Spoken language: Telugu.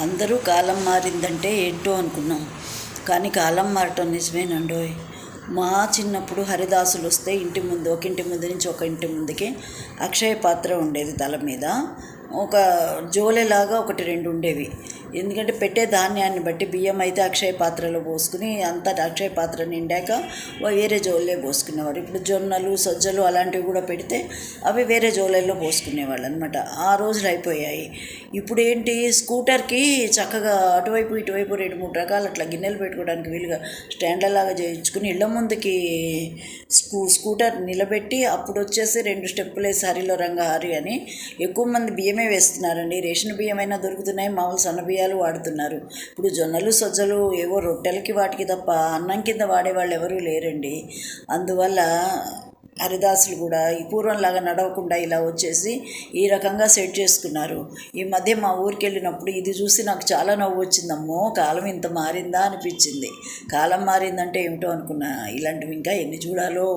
అందరూ కాలం మారిందంటే ఏంటో అనుకున్నాం, కానీ కాలం మారటం నిజమేనండోయ్. మా చిన్నప్పుడు హరిదాసులు వస్తే ఇంటి ముందు ఒక ఇంటి ముందు నుంచి ఒక ఇంటి ముందుకి అక్షయ పాత్ర ఉండేది. తల మీద ఒక జోలెలాగా ఒకటి రెండు ఉండేవి. ఎందుకంటే పెట్టే ధాన్యాన్ని బట్టి బియ్యం అయితే అక్షయ పాత్రలో పోసుకుని అంతా అక్షయ పాత్ర నిండాక వేరే జోలే పోసుకునేవారు. ఇప్పుడు జొన్నలు సజ్జలు అలాంటివి కూడా పెడితే అవి వేరే జోలెల్లో పోసుకునేవాళ్ళు అనమాట. ఆ రోజులు అయిపోయాయి. ఇప్పుడు ఏంటి, స్కూటర్కి చక్కగా అటువైపు ఇటువైపు 2-3 రకాలు అట్లా గిన్నెలు పెట్టుకోవడానికి వీలుగా స్టాండ్లలాగా చేయించుకుని ఇళ్ళ ముందుకి స్కూటర్ నిలబెట్టి అప్పుడు వచ్చేసి 2 స్టెప్పులు వేసి హరిలో రంగ హరి అని ఎక్కువ మంది బియ్యమే వేస్తున్నారండి. రేషన్ బియ్యం అయినా దొరుకుతున్నాయి, మామూలు సన్న బియ్యాలు వాడుతున్నారు. ఇప్పుడు జొన్నలు సజ్జలు ఏవో రొట్టెలకి వాటికి తప్ప అన్నం కింద వాడేవాళ్ళు ఎవరూ లేరండి. అందువల్ల హరిదాసులు కూడా ఈ పూర్వంలాగా నడవకుండా ఇలా వచ్చేసి ఈ రకంగా సెట్ చేసుకున్నారు. ఈ మధ్య మా ఊరికి వెళ్ళినప్పుడు ఇది చూసి నాకు చాలా నవ్వు వచ్చిందమ్మో, కాలం ఇంత మారిందా అనిపించింది. కాలం మారిందంటే ఏమిటో అనుకున్నా. ఇలాంటివి ఇంకా ఎన్ని చూడాలో.